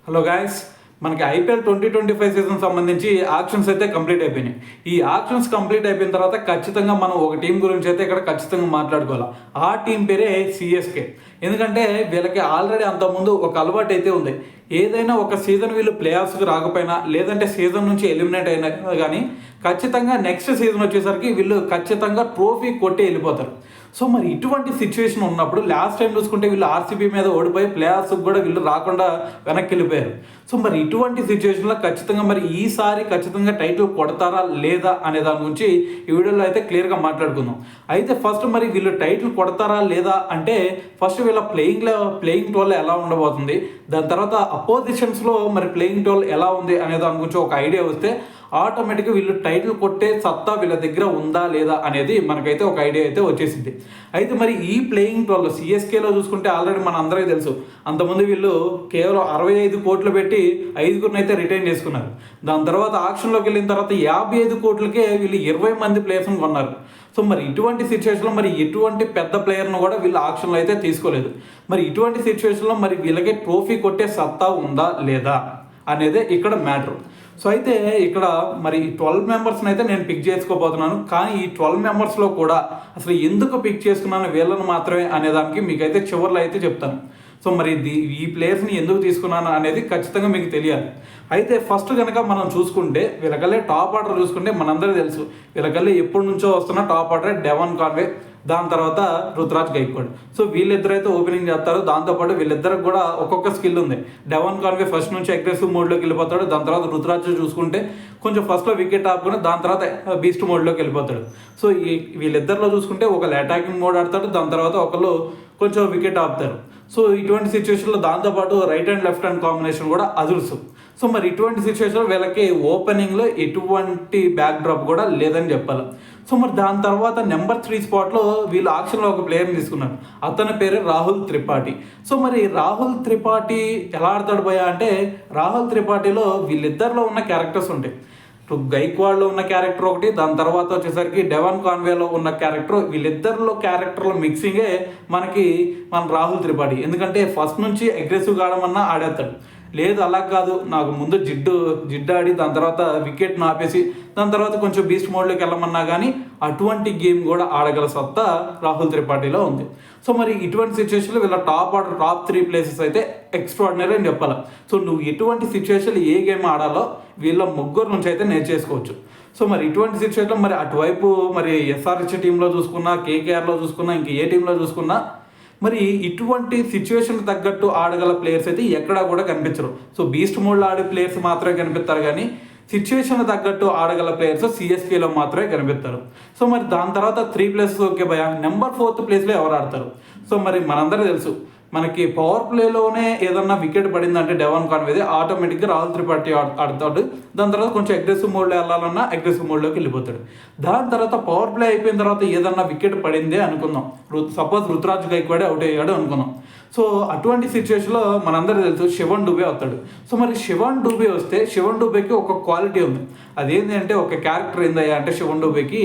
Hello guys, మనకి IPL 2025 season సంబంధించి actions అయితే కంప్లీట్ అయిపోయినాయి. ఈ ఆక్షన్స్ కంప్లీట్ అయిపోయిన తర్వాత ఖచ్చితంగా మనం ఒక టీం గురించి అయితే ఇక్కడ ఖచ్చితంగా మాట్లాడుకోవాలి. ఆ టీం పేరే సిఎస్కే. ఎందుకంటే వీళ్ళకి ఆల్రెడీ అంతకుముందు ఒక అలవాటు అయితే ఉంది. ఏదైనా ఒక సీజన్ వీళ్ళు ప్లే ఆఫ్స్కి రాకపోయినా, లేదంటే సీజన్ నుంచి ఎలిమినేట్ అయినా కానీ ఖచ్చితంగా నెక్స్ట్ సీజన్ వచ్చేసరికి వీళ్ళు ఖచ్చితంగా ట్రోఫీ కొట్టి వెళ్ళిపోతారు. సో మరి ఇటువంటి సిచ్యువేషన్ ఉన్నప్పుడు లాస్ట్ టైం చూసుకుంటే వీళ్ళు ఆర్సీబీ మీద ఓడిపోయి ప్లే ఆఫ్స్కి కూడా వీళ్ళు రాకుండా వెనక్కి వెళ్ళిపోయారు. సో మరి ఇటువంటి సిచ్యువేషన్లో ఖచ్చితంగా మరి ఈసారి ఖచ్చితంగా టైటిల్ కొడతారా లేదా అనే దాని గురించి ఈ వీడియోలో అయితే క్లియర్గా మాట్లాడుకుందాం. అయితే ఫస్ట్ మరి వీళ్ళు టైటిల్ కొడతారా లేదా అంటే ఫస్ట్ వీళ్ళ ప్లేయింగ్ టోల్ ఎలా ఉండబోతుంది, దాని తర్వాత అపోజిషన్స్లో మరి ప్లేయింగ్ టోల్ ఎలా ఉంది అనే దాని గురించి ఒక ఐడియా వస్తే ఆటోమేటిక్గా వీళ్ళు టైటిల్ కొట్టే సత్తా వీళ్ళ దగ్గర ఉందా లేదా అనేది మనకైతే ఒక ఐడియా అయితే వచ్చేసింది. అయితే మరి ఈ ప్లేయింగ్ టోల్లో సిఎస్కేలో చూసుకుంటే ఆల్రెడీ మన అందరికీ తెలుసు, అంతకుముందు వీళ్ళు కేవలం 65 కోట్లు పెట్టి 5గురిని అయితే రిటైన్ చేసుకున్నారు. దాని తర్వాత ఆక్షన్లోకి వెళ్ళిన తర్వాత 55 కోట్లకే వీళ్ళు 20 మంది ప్లేయర్స్ని కొన్నారు. సో మరి ఇటువంటి సిచ్యువేషన్లో మరి ఎటువంటి పెద్ద ప్లేయర్ను కూడా వీళ్ళు ఆక్షన్లో అయితే తీసుకోలేదు. మరి ఇటువంటి సిచ్యువేషన్లో మరి వీళ్ళకి ట్రోఫీ కొట్టే సత్తా ఉందా లేదా అనేదే ఇక్కడ మ్యాటర్. సో అయితే ఇక్కడ మరి 12 మెంబర్స్ని అయితే నేను పిక్ చేసుకోబోతున్నాను. కానీ ఈ 12 మెంబర్స్లో కూడా అసలు ఎందుకు పిక్ చేసుకున్నాను వీళ్ళని మాత్రమే అనేదానికి మీకైతే చివరిలో అయితే చెప్తాను. సో మరి ఈ ప్లేయర్స్ని ఎందుకు తీసుకున్నాను అనేది ఖచ్చితంగా మీకు తెలియాలి. అయితే ఫస్ట్ కనుక మనం చూసుకుంటే వీళ్ళకల్లే టాప్ ఆర్డర్ చూసుకుంటే మనందరూ తెలుసు, వీళ్ళకల్లే ఎప్పటి నుంచో వస్తున్న టాప్ ఆర్డర్ డెవన్ కాన్వే, దాని తర్వాత రుతురాజ్ గైక్వాడ్. సో వీళ్ళిద్దరైతే ఓపెనింగ్ చేస్తారు. దాంతోపాటు వీళ్ళిద్దరికి కూడా ఒక్కొక్క స్కిల్ ఉంది. డెవన్ కాన్వే ఫస్ట్ నుంచి అగ్రెసివ్ మోడ్లోకి వెళ్ళిపోతాడు. దాని తర్వాత రుతురాజ్ చూసుకుంటే కొంచెం ఫస్ట్లో వికెట్ ఆపుకుని దాని తర్వాత బీస్ట్ మోడ్లోకి వెళ్ళిపోతాడు. సో వీళ్ళిద్దరిలో చూసుకుంటే ఒకళ్ళు అటాకింగ్ మోడ్ ఆడతాడు, దాని తర్వాత ఒకళ్ళు కొంచెం వికెట్ ఆపుతారు. సో ఇటువంటి సిచ్యువేషన్లో దాంతోపాటు right and left hand combination కూడా అదుర్సు. సో మరి ఇటువంటి సిచ్యువేషన్లో వీళ్ళకి ఓపెనింగ్లో ఎటువంటి బ్యాక్ డ్రాప్ కూడా లేదని చెప్పాలి. సో మరి దాని తర్వాత నెంబర్ 3 స్పాట్లో వీళ్ళు ఆక్షన్లో ఒక ప్లేయర్ని తీసుకున్నారు. అతని పేరు రాహుల్ త్రిపాఠి. సో మరి రాహుల్ త్రిపాఠి ఎలా ఆడతాడు భయ్యా అంటే, రాహుల్ త్రిపాఠిలో వీళ్ళిద్దరిలో ఉన్న క్యారెక్టర్స్ ఉంటాయి. గైక్వాడ్లో ఉన్న క్యారెక్టర్ ఒకటి, దాని తర్వాత వచ్చేసరికి డెవన్ కాన్వేలో ఉన్న క్యారెక్టర్, వీళ్ళిద్దరిలో క్యారెక్టర్ల మిక్సింగే మన రాహుల్ త్రిపాఠి. ఎందుకంటే ఫస్ట్ నుంచి అగ్రెసివ్గా ఆడమన్నా ఆడేస్తాడు. లేదు అలా కాదు, నాకు ముందు జిడ్డాడి దాని తర్వాత వికెట్ను ఆపేసి దాని తర్వాత కొంచెం బీస్ట్ మోడ్లోకి వెళ్ళమన్నా కానీ అటువంటి గేమ్ కూడా ఆడగల సత్తా రాహుల్ త్రిపాఠిలో ఉంది. సో మరి ఇటువంటి సిచ్యువేషన్లో వీళ్ళ టాప్ 3 ప్లేసెస్ అయితే ఎక్స్ట్రాడినరీ అని చెప్పాలి. సో నువ్వు ఎటువంటి సిచ్యువేషన్లో ఏ గేమ్ ఆడాలో వీళ్ళ ముగ్గురు నుంచి అయితే నేర్చేసుకోవచ్చు. సో మరి ఇటువంటి సిచ్యువేషన్లో మరి అటువైపు మరి ఎస్ఆర్హెచ్ టీంలో చూసుకున్నా, కేకేఆర్లో చూసుకున్నా, ఇంక ఏ టీంలో చూసుకున్నా మరి ఇటువంటి సిచ్యువేషన్ తగ్గట్టు ఆడగల ప్లేయర్స్ అయితే ఎక్కడా కూడా కనిపించరు. సో బీస్ట్ మోడ్లో ఆడే ప్లేయర్స్ మాత్రమే కనిపిస్తారు, కానీ సిచ్యువేషన్ తగ్గట్టు ఆడగల ప్లేయర్స్ సిఎస్కేలో మాత్రమే కనిపిస్తారు. సో మరి దాని తర్వాత 3 ప్లేసెస్ ఓకే భయ, నెంబర్ 4th ప్లేస్లో ఎవరు ఆడతారు? సో మరి మనందరూ తెలుసు, మనకి పవర్ ప్లేలోనే ఏదన్నా వికెట్ పడిందంటే డెవన్ కాన్వేది ఆటోమేటిక్గా రాహుల్ త్రిపాఠి ఆడతాడు. దాని తర్వాత కొంచెం అగ్రెసివ్ మోడ్లో వెళ్ళాలన్నా అగ్రెసివ్ మోడ్లోకి వెళ్ళిపోతాడు. దాని తర్వాత పవర్ ప్లే అయిపోయిన తర్వాత ఏదన్నా వికెట్ పడిందే అనుకుందాం, సపోజ్ రుతురాజ్ గైక్వాడే అవుట్ అయ్యాడు అనుకుందాం. సో అటువంటి సిచ్యువేషన్లో మనందరూ తెలుసు శివన్ డుబే వస్తాడు. సో మరి శివన్ డుబే వస్తే శివన్ డుబేకి ఒక క్వాలిటీ ఉంది. అదేంటి అంటే ఒక క్యారెక్టర్ ఏందయ్యా అంటే శివన్ డుబేకి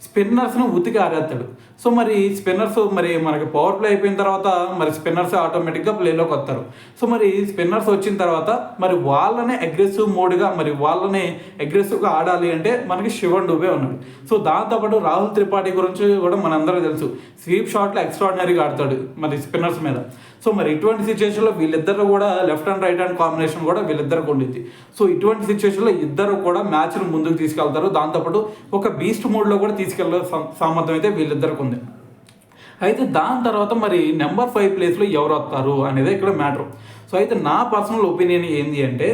స్పిన్నర్స్ను ఉతికి ఆడేస్తాడు. సో మరి స్పిన్నర్స్ మరి మనకి పవర్ ప్లే అయిపోయిన తర్వాత మరి స్పిన్నర్స్ ఆటోమేటిక్గా ప్లేలోకి వస్తారు. సో మరి స్పిన్నర్స్ వచ్చిన తర్వాత మరి వాళ్ళనే అగ్రెసివ్ మోడ్గా మరి వాళ్ళని అగ్రెసివ్గా ఆడాలి అంటే మనకి శివన్ డుబే ఉన్నాడు. సో దాంతోపాటు రాహుల్ త్రిపాఠి గురించి కూడా మనందరూ తెలుసు, స్వీప్ షాట్లో ఎక్స్ట్రాడినరీగా ఆడతాడు మరి స్పిన్నర్స్ మీద. సో మరి ఇటువంటి సిచ్యువేషన్లో వీళ్ళిద్దరు కూడా left and right hand combination కూడా వీళ్ళిద్దరికి ఉండిద్ది. సో ఇటువంటి సిచ్యువేషన్లో ఇద్దరు కూడా మ్యాచ్ను ముందుకు తీసుకెళ్తారు. దాంతోపాటు ఒక బీస్ట్ మోడ్లో కూడా తీసుకెళ్ళే సామర్థ్యం అయితే వీళ్ళిద్దరికి ఉంది. అయితే దాని తర్వాత మరి నెంబర్ 5 ప్లేస్లో ఎవరు వస్తారు అనేది ఇక్కడ మ్యాటర్. సో అయితే నా పర్సనల్ ఒపీనియన్ ఏంటి అంటే,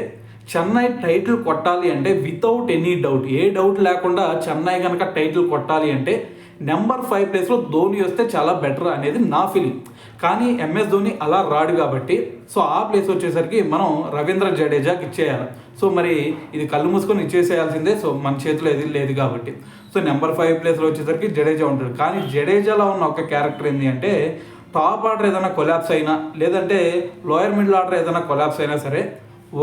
చెన్నై టైటిల్ కొట్టాలి అంటే వితౌట్ ఎనీ డౌట్, ఏ డౌట్ లేకుండా చెన్నై కనుక టైటిల్ కొట్టాలి అంటే నెంబర్ 5 ప్లేస్లో ధోని వస్తే చాలా బెటర్ అనేది నా ఫీలింగ్. కానీ ఎంఎస్ ధోని అలా రాడు కాబట్టి సో ఆ ప్లేస్ వచ్చేసరికి మనం రవీంద్ర జడేజాకి ఇచ్చేయాలి. సో మరి ఇది కళ్ళు మూసుకొని ఇచ్చేసేయాల్సిందే. సో మన చేతిలో ఏది లేదు కాబట్టి సో నెంబర్ 5 ప్లేస్లో వచ్చేసరికి జడేజా ఉంటాడు. కానీ జడేజాలో ఉన్న ఒక క్యారెక్టర్ ఏంటి అంటే, టాప్ ఆర్డర్ ఏదైనా కొలాప్స్ అయినా లేదంటే లోయర్ మిడిల్ ఆర్డర్ ఏదైనా కొలాప్స్ అయినా సరే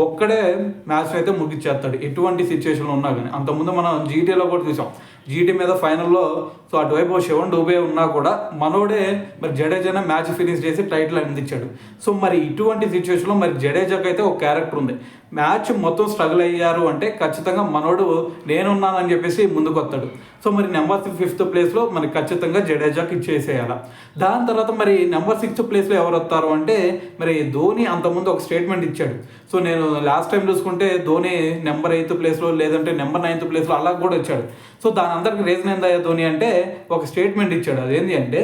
ఒక్కడే మ్యాచ్ అయితే ముగిచ్చేస్తాడు ఎటువంటి సిచ్యువేషన్లో ఉన్నా కానీ. అంతకుముందు మనం జీటీలో కూడా చూసాం, జీటీ మీద ఫైనల్లో సో అటువైపు శివన్ డూబే ఉన్నా కూడా మనోడే మరి జడేజానే మ్యాచ్ ఫినిష్ చేసి టైటిల్ అందించాడు. సో మరి ఇటువంటి సిచ్యువేషన్లో మరి జడేజాకి అయితే ఒక క్యారెక్టర్ ఉంది. మ్యాచ్ మొత్తం స్ట్రగుల్ అయ్యారు అంటే ఖచ్చితంగా మనోడు నేనున్నానని చెప్పేసి ముందుకు వస్తాడు. సో మరి నెంబర్ 5th ప్లేస్లో మరి ఖచ్చితంగా జడేజాకి ఇచ్చేసేయాలి. దాని తర్వాత మరి నెంబర్ 6th ప్లేస్లో ఎవరు వస్తారు అంటే మరి ధోని అంతకుముందు ఒక స్టేట్మెంట్ ఇచ్చాడు. సో నేను లాస్ట్ టైం చూసుకుంటే ధోని నెంబర్ 8th ప్లేస్లో లేదంటే నెంబర్ 9th ప్లేస్లో అలా కూడా వచ్చాడు. సో దాని అందరికి రీజన్ ఏందయ్యా ధోని అంటే ఒక స్టేట్మెంట్ ఇచ్చాడు. అదేంటి అంటే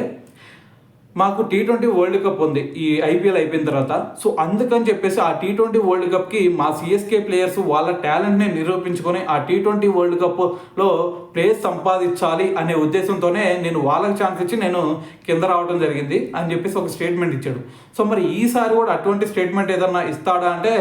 మాకు T20 వరల్డ్ కప్ ఉంది ఈ ఐపీఎల్ అయిపోయిన తర్వాత. సో అందుకని చెప్పేసి ఆ T20 వరల్డ్ కప్కి మా సిఎస్కే ప్లేయర్స్ వాళ్ళ టాలెంట్ని నిరూపించుకొని ఆ T20 వరల్డ్ కప్లో ప్లేస్ సంపాదించాలి అనే ఉద్దేశంతోనే నేను వాళ్ళకి ఛాన్స్ ఇచ్చి నేను కింద రావడం జరిగింది అని చెప్పేసి ఒక స్టేట్మెంట్ ఇచ్చాడు. సో మరి ఈసారి కూడా అటువంటి స్టేట్మెంట్ ఏదన్నా ఇస్తాడా అంటే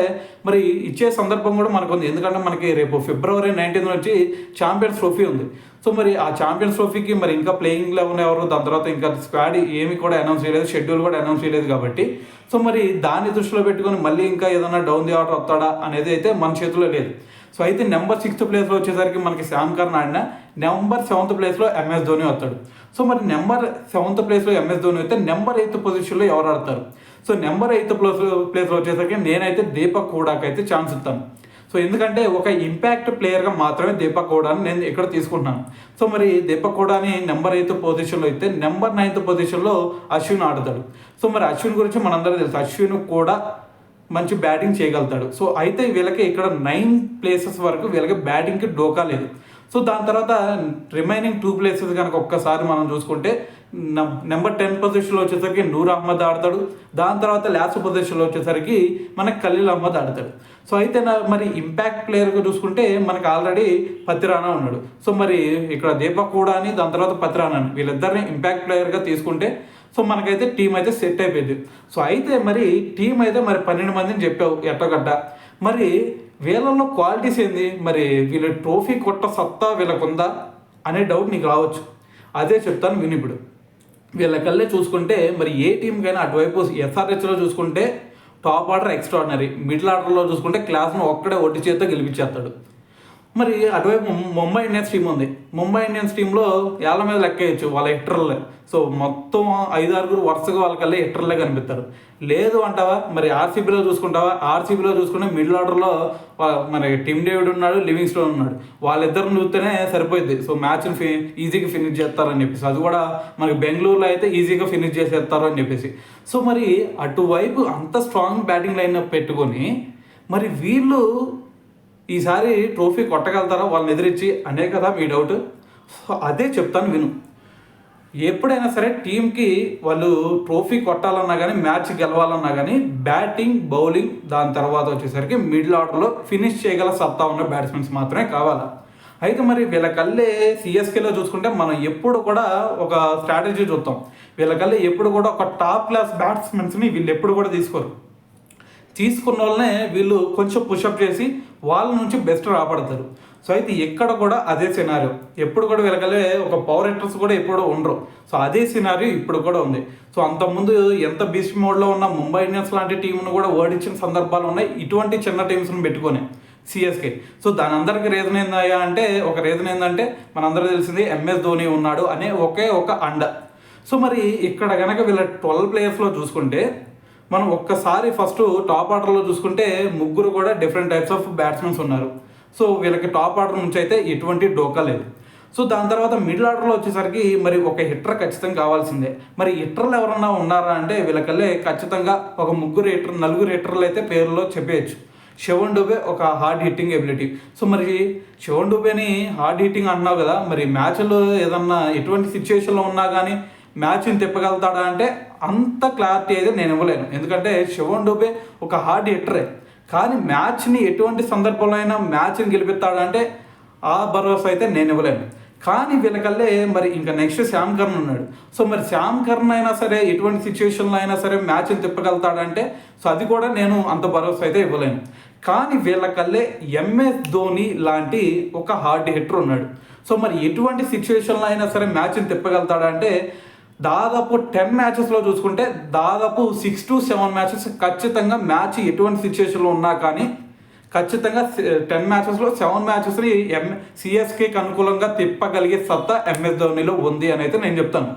మరి ఇచ్చే సందర్భం కూడా మనకు ఉంది. ఎందుకంటే మనకి రేపు February 19 నుంచి ఛాంపియన్స్ ట్రోఫీ ఉంది. సో మరి ఆ ఛాంపియన్స్ ట్రోఫీకి మరి ఇంకా ప్లేయింగ్ 11 ఎవరు, దాని తర్వాత ఇంకా స్క్వాడ్ ఏమి కూడా అనౌన్స్ చేయలేదు, షెడ్యూల్ కూడా అనౌన్స్ చేయలేదు కాబట్టి సో మరి దాన్ని దృష్టిలో పెట్టుకొని మళ్ళీ ఇంకా ఏదైనా డౌన్ ది ఆర్డర్ వస్తాడా అనేది అయితే మన చేతిలో లేదు. సో అయితే నెంబర్ 6th ప్లేస్లో వచ్చేసరికి మనకి శ్యామ్ కర్న్ ఆడిన, నెంబర్ 7th ప్లేస్లో ఎంఎస్ ధోని వస్తాడు. సో మరి నెంబర్ 7th ప్లేస్లో ఎంఎస్ ధోని అయితే నెంబర్ 8th పొజిషన్లో ఎవరు ఆడతారు? సో నెంబర్ 8th ప్లేస్లో వచ్చేసరికి నేనైతే దీపక్ హూడాకి అయితే ఛాన్స్ ఇస్తాను. సో ఎందుకంటే ఒక ఇంపాక్ట్ ప్లేయర్గా మాత్రమే దీపక్ హూడాని నేను ఇక్కడ తీసుకుంటున్నాను. సో మరి దీపక్ హూడాని నెంబర్ 8th పొజిషన్లో అయితే నెంబర్ 9th పొజిషన్లో అశ్విన్ ఆడతాడు. సో మరి అశ్విన్ గురించి మనందరూ తెలుసు, అశ్విన్ కూడా మంచి బ్యాటింగ్ చేయగలుగుతాడు. సో అయితే వీళ్ళకి ఇక్కడ 9 ప్లేసెస్ వరకు వీళ్ళకి బ్యాటింగ్కి డోకా లేదు. సో దాని తర్వాత రిమైనింగ్ 2 ప్లేసెస్ కనుక ఒక్కసారి మనం చూసుకుంటే నెంబర్ 10 పొజిషన్లో వచ్చేసరికి నూర్ అహ్మద్ ఆడతాడు. దాని తర్వాత లాస్ట్ పొజిషన్లో వచ్చేసరికి మనకి ఖలీల్ అహ్మద్ ఆడతాడు. సో అయితే మరి ఇంపాక్ట్ ప్లేయర్గా చూసుకుంటే మనకి ఆల్రెడీ పతిరానా ఉన్నాడు. సో మరి ఇక్కడ దీపక్ హూడాని దాని తర్వాత పతిరానాని వీళ్ళిద్దరిని ఇంపాక్ట్ ప్లేయర్గా తీసుకుంటే సో మనకైతే టీం అయితే సెట్ అయిపోయింది. సో అయితే మరి టీం అయితే మరి 12 మందిని చెప్పావు ఎట్టగడ్డ, మరి వీళ్ళల్లో క్వాలిటీస్ ఏంది, మరి వీళ్ళ ట్రోఫీ కొట్ట సత్తా వీళ్ళకుందా అనే డౌట్ నీకు రావచ్చు. అదే చెప్తాను విని. ఇప్పుడు వీళ్ళకల్లే చూసుకుంటే మరి ఏ టీంకైనా అటువైపు ఎస్ఆర్హెచ్లో చూసుకుంటే టాప్ ఆర్డర్ ఎక్స్ట్రాడినరీ, మిడిల్ ఆర్డర్లో చూసుకుంటే క్లాస్ను ఒక్కడే ఒట్టి చేత గెలిపించేస్తాడు. మరి అటువైపు ముంబై ఇండియన్స్ టీం ఉంది. ముంబై ఇండియన్స్ టీంలో ఏళ్ళ మీద లెక్కేయచ్చు వాళ్ళ హిట్టర్లే. సో మొత్తం 5-6 వరుసగా వాళ్ళకల్లా హిట్టర్లే కనిపిస్తారు. లేదు అంటావా మరి ఆర్సీబీలో చూసుకుంటావా, ఆర్సీబీలో చూసుకుంటే మిడిల్ ఆర్డర్లో మరి టిమ్ డేవిడ్ ఉన్నాడు, లివింగ్స్టోన్ ఉన్నాడు. వాళ్ళిద్దరిని చూస్తేనే సరిపోయింది. సో మ్యాచ్ని ఈజీగా ఫినిష్ చేస్తారని చెప్పేసి, అది కూడా మనకి బెంగళూరులో అయితే ఈజీగా ఫినిష్ చేసేస్తారు అని చెప్పేసి. సో మరి అటువైపు అంత స్ట్రాంగ్ బ్యాటింగ్ లైన్ పెట్టుకొని మరి వీళ్ళు ఈసారి ట్రోఫీ కొట్టగలుగుతారా వాళ్ళని ఎదిరించి అనే కదా మీ డౌట్. సో అదే చెప్తాను విను. ఎప్పుడైనా సరే టీంకి వాళ్ళు ట్రోఫీ కొట్టాలన్నా కానీ మ్యాచ్ గెలవాలన్నా కానీ బ్యాటింగ్, బౌలింగ్, దాని తర్వాత వచ్చేసరికి మిడిల్ ఆర్డర్లో ఫినిష్ చేయగల సత్తా ఉన్న బ్యాట్స్మెన్స్ మాత్రమే కావాలా. అయితే మరి వీళ్ళకల్లే సిఎస్కేలో చూసుకుంటే మనం ఎప్పుడు కూడా ఒక స్ట్రాటజీ చూస్తాం. వీళ్ళకల్లే ఎప్పుడు కూడా ఒక టాప్ క్లాస్ బ్యాట్స్మెన్స్ని వీళ్ళు ఎప్పుడు కూడా తీసుకోరు. తీసుకున్న వాళ్ళనే వీళ్ళు కొంచెం పుషప్ చేసి వాళ్ళ నుంచి బెస్ట్ రాబడతారు. సో అయితే ఎక్కడ కూడా అదే సినారియో, ఎప్పుడు కూడా వీళ్ళకలే ఒక పవర్ హిట్టర్స్ కూడా ఎప్పుడూ ఉండరు. సో అదే సినారియో ఇప్పుడు కూడా ఉంది. సో అంతకుముందు ఎంత బీస్ట్ మోడ్లో ఉన్న ముంబై ఇండియన్స్ లాంటి టీంను కూడా ఓడించిన సందర్భాలు ఉన్నాయి ఇటువంటి చిన్న టీమ్స్ని పెట్టుకొని సిఎస్కే. సో దాని అందరికీ రీజన్ ఏందయ్యా అంటే ఒక రీజన్ ఏంటంటే మనందరూ తెలిసింది ఎంఎస్ ధోని ఉన్నాడు అనే ఒకే ఒక అండ. సో మరి ఇక్కడ కనుక వీళ్ళ 12 ప్లేయర్స్లో చూసుకుంటే మనం ఒక్కసారి ఫస్ట్ టాప్ ఆర్డర్లో చూసుకుంటే ముగ్గురు కూడా డిఫరెంట్ టైప్స్ ఆఫ్ బ్యాట్స్మెన్స్ ఉన్నారు. సో వీళ్ళకి టాప్ ఆర్డర్ నుంచి అయితే ఎటువంటి డోకా లేదు. సో దాని తర్వాత మిడిల్ ఆర్డర్లో వచ్చేసరికి మరి ఒక హిట్టర్ ఖచ్చితంగా కావాల్సిందే. మరి హిట్టర్లు ఎవరన్నా ఉన్నారా అంటే వీళ్ళకల్లే ఖచ్చితంగా ఒక నలుగురు హిట్టర్లు అయితే పేర్లో చెప్పేయచ్చు. శివన్ డూబే ఒక హార్డ్ హిట్టింగ్ ఎబిలిటీ. సో మరి శివన్ డూబేని హార్డ్ హిట్టింగ్ అంటున్నావు కదా, మరి మ్యాచ్లో ఏదన్నా ఎటువంటి సిచ్యువేషన్లో ఉన్నా కానీ మ్యాచ్ని తిప్పగలుగుతాడా అంటే అంత క్లారిటీ అయితే నేను ఇవ్వలేను. ఎందుకంటే శివన్ డూబే ఒక హార్డ్ హిట్టరే, కానీ మ్యాచ్ని ఎటువంటి సందర్భంలో అయినా మ్యాచ్ని గెలిపిస్తాడంటే ఆ భరోసా అయితే నేను ఇవ్వలేను. కానీ వీళ్ళకల్లే మరి ఇంకా నెక్స్ట్ శ్యామ్ కర్న్ ఉన్నాడు. సో మరి శ్యామ్ కర్న్ అయినా సరే ఎటువంటి సిచ్యువేషన్లో అయినా సరే మ్యాచ్ని తిప్పగలుగుతాడంటే సో అది కూడా నేను అంత భరోసా అయితే ఇవ్వలేను. కానీ వీళ్ళకల్లే ఎంఎస్ ధోని లాంటి ఒక హార్డ్ హిట్టర్ ఉన్నాడు. సో మరి ఎటువంటి సిచ్యువేషన్లో అయినా సరే మ్యాచ్ని తిప్పగలుగుతాడంటే దాదాపు 10 మ్యాచెస్లో చూసుకుంటే దాదాపు 6 to 7 మ్యాచెస్ ఖచ్చితంగా మ్యాచ్ ఎటువంటి సిచ్యువేషన్లో ఉన్నా కానీ ఖచ్చితంగా 10 మ్యాచెస్లో 7 మ్యాచెస్ని సిఎస్కేకి అనుకూలంగా తిప్పగలిగే సత్తా ఎంఎస్ ధోనిలో ఉంది అని అయితే నేను చెప్తాను.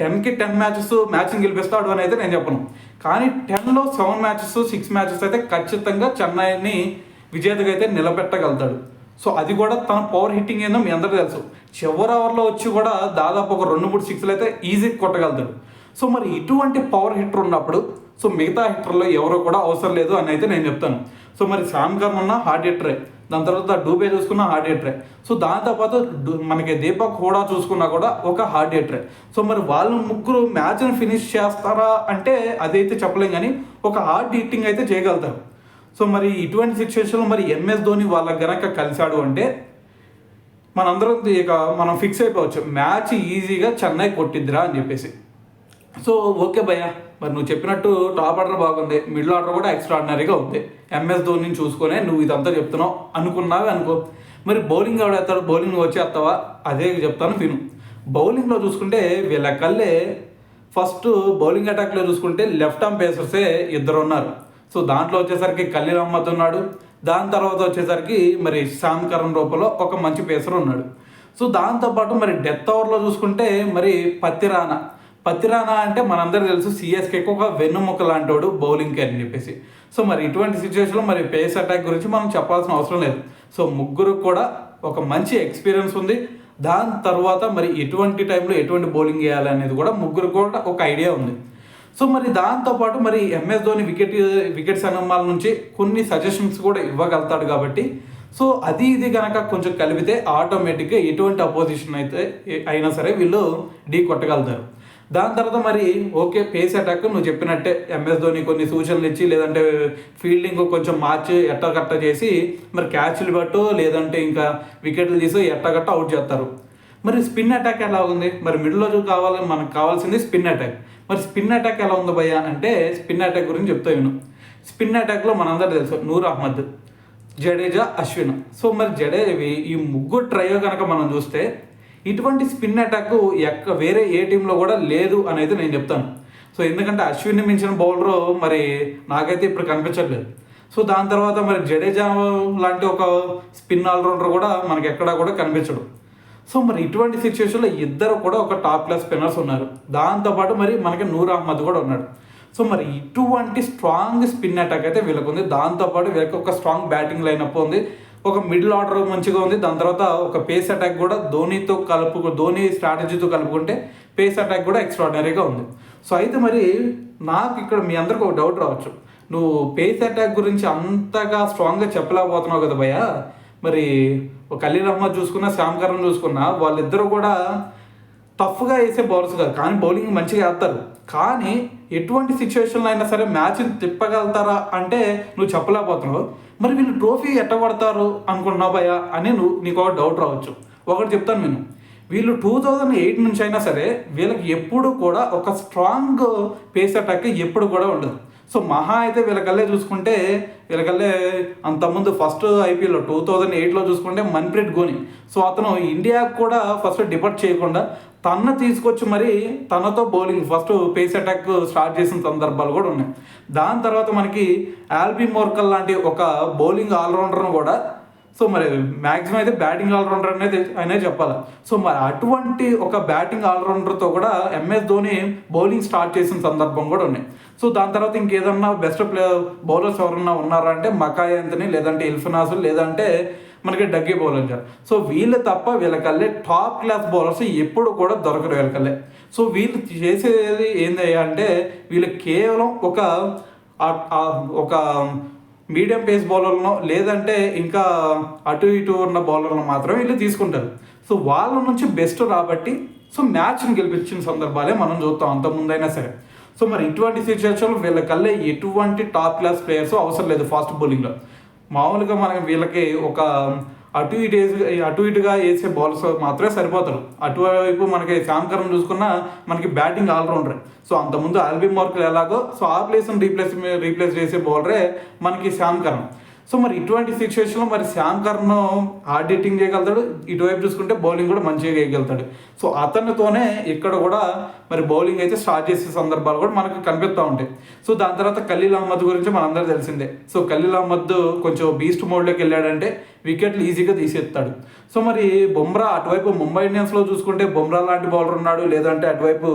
10కి 10 మ్యాచెస్ మ్యాచ్ని గెలిపిస్తాడు అని అయితే నేను చెప్పను. కానీ 10లో 7 మ్యాచెస్ 6 మ్యాచెస్ అయితే ఖచ్చితంగా చెన్నైని విజేతగా అయితే నిలబెట్టగలుగుతాడు. సో అది కూడా తన పవర్ హిట్టింగ్ ఏందో మీ అందరికీ తెలుసు. చివరి ఓవర్లో వచ్చి కూడా దాదాపు ఒక 2-3 సిక్స్లు అయితే ఈజీగా కొట్టగలుగుతాడు. సో మరి ఇటువంటి పవర్ హిట్టర్ ఉన్నప్పుడు సో మిగతా హిట్టర్లో ఎవరో కూడా అవసరం లేదు అని అయితే నేను చెప్తాను. సో మరి శామ్ కర్న్ ఉన్న హార్డ్ హిట్టరే, దాని తర్వాత డూబే చూసుకున్న హార్డ్ హిట్టరే, సో దాంతోపాటు మనకి దీపక్ హూడా చూసుకున్నా కూడా ఒక హార్డ్ హిట్టరే. సో మరి వాళ్ళు ముగ్గురు మ్యాచ్ని ఫినిష్ చేస్తారా అంటే అదైతే చెప్పలేం, కానీ ఒక హార్డ్ హిట్టింగ్ అయితే చేయగలుగుతారు. సో మరి ఇటువంటి సిచ్యువేషన్లో మరి ఎంఎస్ ధోని వాళ్ళకి గనక కలిశాడు అంటే మనందరం ఇక మనం ఫిక్స్ అయిపోవచ్చు, మ్యాచ్ ఈజీగా చెన్నై కొట్టిద్దిరా అని చెప్పేసి. సో ఓకే భయ్య, మరి నువ్వు చెప్పినట్టు టాప్ ఆర్డర్ బాగుంది, మిడిల్ ఆర్డర్ కూడా ఎక్స్ట్రాడినరీగా ఉంది, ఎంఎస్ ధోనిని చూసుకొని నువ్వు ఇదంతా చెప్తున్నావు అనుకున్నావే అనుకో. మరి బౌలింగ్ ఎవడేస్తాడు, బౌలింగ్ వచ్చేస్తావా, అదే చెప్తాను విను. బౌలింగ్లో చూసుకుంటే వీళ్ళ కల్లే ఫస్ట్ బౌలింగ్ అటాక్లో చూసుకుంటే లెఫ్ట్ ఆర్మ్ పేసర్సే 2 ఉన్నారు. సో దాంట్లో వచ్చేసరికి ఖలీల్ అహ్మద్ ఉన్నాడు, దాని తర్వాత వచ్చేసరికి మరి శామ్ కర్న్ రూపంలో ఒక మంచి పేసర్ ఉన్నాడు. సో దాంతోపాటు మరి డెత్ ఓవర్లో చూసుకుంటే మరి పత్తిరానా అంటే మనందరూ తెలుసు సిఎస్కేకి ఒక వెన్నుముక్క లాంటి వాడు బౌలింగ్కి అని చెప్పేసి. సో మరి ఇటువంటి సిచ్యువేషన్లో మరి పేస్ అటాక్ గురించి మనం చెప్పాల్సిన అవసరం లేదు. సో ముగ్గురు కూడా ఒక మంచి ఎక్స్పీరియన్స్ ఉంది. దాని తర్వాత మరి ఎటువంటి టైంలో ఎటువంటి బౌలింగ్ వేయాలి అనేది కూడా ముగ్గురు కూడా ఒక ఐడియా ఉంది. సో మరి దాంతోపాటు మరి ఎంఎస్ ధోని వికెట్స్ అనుమాల నుంచి కొన్ని సజెషన్స్ కూడా ఇవ్వగలుగుతాడు కాబట్టి సో అది ఇది కనుక కొంచెం కలిపితే ఆటోమేటిక్గా ఎటువంటి అపోజిషన్ అయితే అయినా సరే వీళ్ళు ఢీ కొట్టగలుగుతారు. దాని తర్వాత మరి ఓకే పేస్ అటాక్ నువ్వు చెప్పినట్టే ఎంఎస్ ధోని కొన్ని సూచనలు ఇచ్చి లేదంటే ఫీల్డింగ్ కొంచెం మార్చి ఎట్టగట్ట చేసి మరి క్యాచ్లు పట్టు లేదంటే ఇంకా వికెట్లు తీసి ఎట్టగట్ట అవుట్ చేస్తారు. మరి స్పిన్ అటాక్ ఎలా ఉంది, మరి మిడిల్లో మనకు కావాల్సింది స్పిన్ అటాక్. మరి స్పిన్ అటాక్ ఎలా ఉంది భయ్య అంటే స్పిన్ అటాక్ గురించి చెప్తా విను. స్పిన్ అటాక్లో మనందరూ తెలుసు నూర్ అహ్మద్, జడేజా, అశ్విన్. సో మరి ఈ ముగ్గురు ట్రయో కనుక మనం చూస్తే ఇటువంటి స్పిన్ అటాక్ వేరే ఏ టీంలో కూడా లేదు అనేది నేను చెప్తాను. సో ఎందుకంటే అశ్విన్ని మించిన బౌలరు మరి నాకైతే ఇప్పుడు కనిపించట్లేదు. సో దాని తర్వాత మరి జడేజా లాంటి ఒక స్పిన్ ఆల్రౌండర్ కూడా మనకి ఎక్కడా కూడా కనిపించడు. సో మరి ఇటువంటి సిచ్యువేషన్లో ఇద్దరు కూడా ఒక టాప్ క్లాస్ స్పిన్నర్స్ ఉన్నారు. దాంతోపాటు మరి మనకి నూర్ అహ్మద్ కూడా ఉన్నాడు. సో మరి ఇటువంటి స్ట్రాంగ్ స్పిన్ అటాక్ అయితే వీళ్ళకు ఉంది. దాంతోపాటు వీళ్ళకి ఒక స్ట్రాంగ్ బ్యాటింగ్ లైనప్ ఉంది, ఒక మిడిల్ ఆర్డర్ మంచిగా ఉంది. దాని తర్వాత ఒక పేస్ అటాక్ కూడా ధోని స్ట్రాటజీతో కలుపుకుంటే పేస్ అటాక్ కూడా ఎక్స్ట్రాడినరీగా ఉంది. సో అయితే మరి నాకు ఇక్కడ మీ అందరికి ఒక డౌట్ రావచ్చు, నువ్వు పేస్ అటాక్ గురించి అంతగా స్ట్రాంగ్గా చెప్పలేకపోతున్నావు కదా భయ్య. మరి ఖలీల్ అహ్మద్ చూసుకున్నా శామ్ కర్న్ చూసుకున్నా వాళ్ళిద్దరూ కూడా టఫ్గా వేసే బౌలర్స్ కాదు, కానీ బౌలింగ్ మంచిగా వేస్తారు. కానీ ఎటువంటి సిచ్యువేషన్లో అయినా సరే మ్యాచ్ని తిప్పగలుగుతారా అంటే నువ్వు చెప్పలేకపోతున్నావు. మరి వీళ్ళు ట్రోఫీ ఎట్టగొడతారు అనుకుంటున్నావు భయ్య అని నీకు ఒక డౌట్ రావచ్చు. ఒకటి చెప్తాను నేను, వీళ్ళు 2008 నుంచి అయినా సరే వీళ్ళకి ఎప్పుడు కూడా ఒక స్ట్రాంగ్ పేస్ అటాక్ ఎప్పుడు కూడా ఉండదు. సో మహా అయితే వీళ్ళకల్లే చూసుకుంటే అంతకుముందు ఫస్ట్ ఐపీఎల్లో 2008లో చూసుకుంటే మన్ప్రీత్ గోని. సో అతను ఇండియాకు కూడా ఫస్ట్ డిపార్ట్ చేయకుండా తను తీసుకొచ్చి మరి తనతో bowling first face attack start చేసిన సందర్భాలు కూడా ఉన్నాయి. దాని తర్వాత మనకి ఆల్బీ మోర్కల్ లాంటి ఒక బౌలింగ్ ఆల్రౌండర్ను కూడా సో మరి మ్యాక్సిమం అయితే బ్యాటింగ్ ఆల్రౌండర్ అనేది చెప్పాలి. సో మరి అటువంటి ఒక బ్యాటింగ్ ఆల్రౌండర్తో కూడా ఎంఎస్ ధోని బౌలింగ్ స్టార్ట్ చేసిన సందర్భం కూడా ఉన్నాయి. సో దాని తర్వాత ఇంకేదన్నా బెస్ట్ బౌలర్స్ ఎవరన్నా ఉన్నారా అంటే మకాయ్ యాంథనీ, లేదంటే ఇల్ఫనాస్, లేదంటే మనకి డగ్గీ బౌలర్. సో వీళ్ళు తప్ప వీళ్ళకల్లే టాప్ క్లాస్ బౌలర్స్ ఎప్పుడు కూడా దొరకరు వీళ్ళకల్లే. సో వీళ్ళు చేసేది ఏంది అంటే వీళ్ళు కేవలం ఒక మీడియం పేస్ బౌలర్లను లేదంటే ఇంకా అటు ఇటు ఉన్న బౌలర్లను మాత్రమే వీళ్ళు తీసుకుంటారు. సో వాళ్ళ నుంచి బెస్ట్ రాబట్టి సో మ్యాచ్ని గెలిపించిన సందర్భాలే మనం చూస్తాం అంతకుముందైనా సరే. సో మరి ఇటువంటి సిచ్యువేషన్లో వీళ్ళకల్లే ఎటువంటి టాప్ క్లాస్ ప్లేయర్స్ అవసరం లేదు ఫాస్ట్ బౌలింగ్లో. మామూలుగా మనకి వీళ్ళకి ఒక అటు ఇటుగా వేసే బౌలర్స్ మాత్రమే సరిపోతారు. అటువైపు మనకి శామ్ కర్న్ చూసుకున్నా మనకి బ్యాటింగ్ ఆల్రౌండర్. సో అంతకుముందు ఆల్బీ మోర్కల్ ఎలాగో సో ఆ ప్లేస్ని రీప్లేస్ చేసే బౌలరే మనకి శామ్ కర్న్. సో మరి ఇటువంటి సిచ్యువేషన్లో మరి శామ్ కర్న్ హార్డ్ హిట్టింగ్ చేయగలుగుతాడు, ఇటువైపు చూసుకుంటే బౌలింగ్ కూడా మంచిగా వేయగలుగుతాడు. సో అతనితోనే ఇక్కడ కూడా మరి బౌలింగ్ అయితే స్టార్ట్ చేసే సందర్భాలు కూడా మనకు కనిపిస్తూ ఉంటాయి. సో దాని తర్వాత ఖలీల్ అహ్మద్ గురించి మనందరూ తెలిసిందే. సో ఖలీల్ అహ్మద్ కొంచెం బీస్ట్ మోడ్లోకి వెళ్ళాడంటే వికెట్లు ఈజీగా తీసేస్తాడు. సో మరి బుమ్రా అటువైపు ముంబై ఇండియన్స్లో చూసుకుంటే బుమ్రా లాంటి బౌలర్ ఉన్నాడు, లేదంటే అటువైపు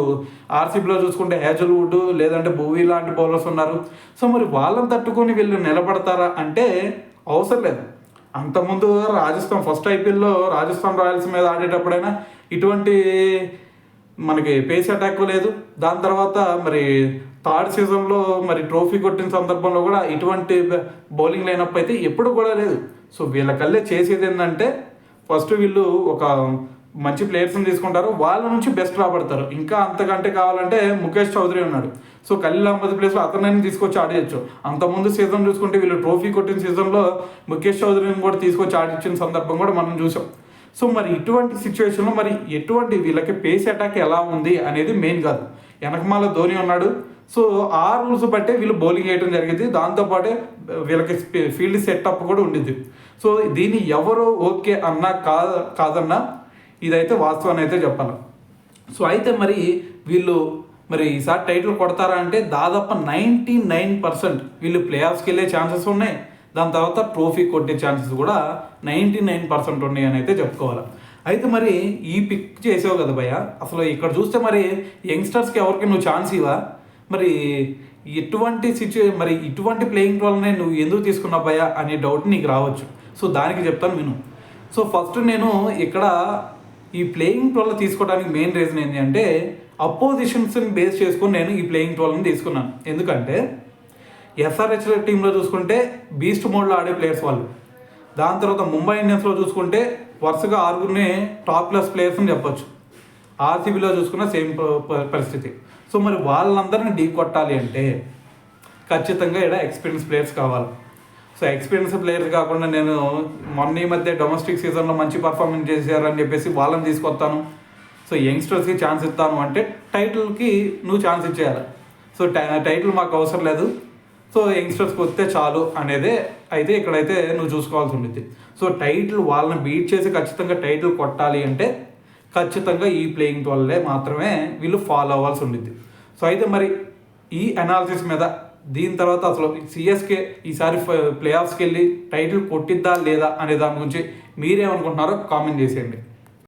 ఆర్సీబీలో చూసుకుంటే హేజల్వుడ్ లేదంటే భూవీ లాంటి బౌలర్స్ ఉన్నారు. సో మరి వాళ్ళని తట్టుకొని వీళ్ళు నిలబడతారా అంటే అవసరం లేదు. అంతకుముందు రాజస్థాన్ ఫస్ట్ ఐపీఎల్లో రాజస్థాన్ రాయల్స్ మీద ఆడేటప్పుడైనా ఇటువంటి మనకి పేస్ అటాక్ లేదు. దాని తర్వాత మరి థర్డ్ సీజన్లో మరి ట్రోఫీ కొట్టిన సందర్భంలో కూడా ఇటువంటి బౌలింగ్ లైనప్ అయితే ఎప్పుడు కూడా లేదు. సో వీళ్ళకల్లే చేసేది ఏంటంటే ఫస్ట్ వీళ్ళు ఒక మంచి ప్లేయర్స్ని తీసుకుంటారు, వాళ్ళ నుంచి బెస్ట్ రాబడతారు. ఇంకా అంతకంటే కావాలంటే ముఖేష్ చౌదరి ఉన్నాడు. సో ఖలీల్ అహ్మద్ ప్లేస్లో అతనైనా తీసుకొచ్చి ఆడేయచ్చు. అంతకుముందు సీజన్ చూసుకుంటే వీళ్ళు ట్రోఫీ కొట్టిన సీజన్లో ముఖేష్ చౌదరిని కూడా తీసుకొచ్చి ఆడిచ్చిన సందర్భం కూడా మనం చూసాం. సో మరి ఇటువంటి సిచ్యువేషన్లో మరి ఎటువంటి వీళ్ళకి పేస్ అటాక్ ఎలా ఉంది అనేది మెయిన్ కాదు. వెనకమాల ధోని ఉన్నాడు. సో ఆ రూల్స్ బట్టే వీళ్ళు బౌలింగ్ వేయడం జరిగింది. దాంతోపాటే వీళ్ళకి ఫీల్డ్ సెటప్ కూడా ఉండిద్ది. సో దీన్ని ఎవరు ఓకే అన్నా కాదన్నా ఇదైతే వాస్తవాన్ని అయితే చెప్పాలి. సో అయితే మరి వీళ్ళు మరి ఈసారి టైటిల్ కొడతారా అంటే దాదాపు 99% వీళ్ళు ప్లే ఆఫ్స్కి వెళ్ళే ఛాన్సెస్ ఉన్నాయి. దాని తర్వాత ట్రోఫీ కొట్టే ఛాన్సెస్ కూడా 99% ఉన్నాయి అని అయితే చెప్పుకోవాలి. అయితే మరి ఈ పిక్ చేసావు కదా భయ్య, అసలు ఇక్కడ చూస్తే మరి యంగ్స్టర్స్కి ఎవరికి నువ్వు ఛాన్స్ ఇవ్వా? మరి ఇటువంటి ప్లేయింగ్ రోల్నే నువ్వు ఎందుకు తీసుకున్నావు భయ్య అనే డౌట్ నీకు రావచ్చు. సో దానికి చెప్తాను విను. సో ఫస్ట్ నేను ఇక్కడ ఈ ప్లేయింగ్ రోల్ తీసుకోవడానికి మెయిన్ రీజన్ ఏంటి అంటే అపోజిషన్స్ని బేస్ చేసుకొని నేను ఈ ప్లేయింగ్ రోల్ని తీసుకున్నాను. ఎందుకంటే ఎస్ఆర్హెచ్ టీంలో చూసుకుంటే బీస్ట్ మోడ్లో ఆడే ప్లేయర్స్ వాళ్ళు. దాని తర్వాత ముంబై ఇండియన్స్లో చూసుకుంటే వరుసగా 6 టాప్ క్లాస్ ప్లేయర్స్ అని చెప్పొచ్చు. ఆర్సీబీలో చూసుకున్న సేమ్ పరిస్థితి. సో మరి వాళ్ళందరినీ ఢీ కొట్టాలి అంటే ఖచ్చితంగా ఇక్కడ ఎక్స్పీరియన్స్ ప్లేయర్స్ కావాలి. సో ఎక్స్పీరియన్స్ ప్లేయర్స్ కాకుండా నేను మొన్న ఈ మధ్య డొమెస్టిక్ సీజన్లో మంచి పర్ఫార్మెన్స్ చేశారని చెప్పేసి వాళ్ళని తీసుకొస్తాను, సో యంగ్స్టర్స్కి ఛాన్స్ ఇస్తాను అంటే టైటిల్కి నువ్వు ఛాన్స్ ఇచ్చేయాలి. సో టైటిల్ మాకు అవసరం లేదు, సో యంగ్స్టర్స్కి వస్తే చాలు అనేదే అయితే ఇక్కడైతే నువ్వు చూసుకోవాల్సి ఉంటుంది. సో టైటిల్ వాళ్ళని బీట్ చేసి ఖచ్చితంగా టైటిల్ కొట్టాలి అంటే ఖచ్చితంగా ఈ ప్లేయింగ్ వల్లే మాత్రమే వీళ్ళు ఫాలో అవ్వాల్సి ఉంటుంది. సో అయితే మరి ఈ అనాలిసిస్ మీద దీని తర్వాత అసలు సిఎస్కే ఈసారి ప్లే ఆఫ్స్కి వెళ్ళి టైటిల్ కొట్టిద్దా లేదా అనే దాని గురించి మీరేమనుకుంటున్నారో కామెంట్ చేసేయండి.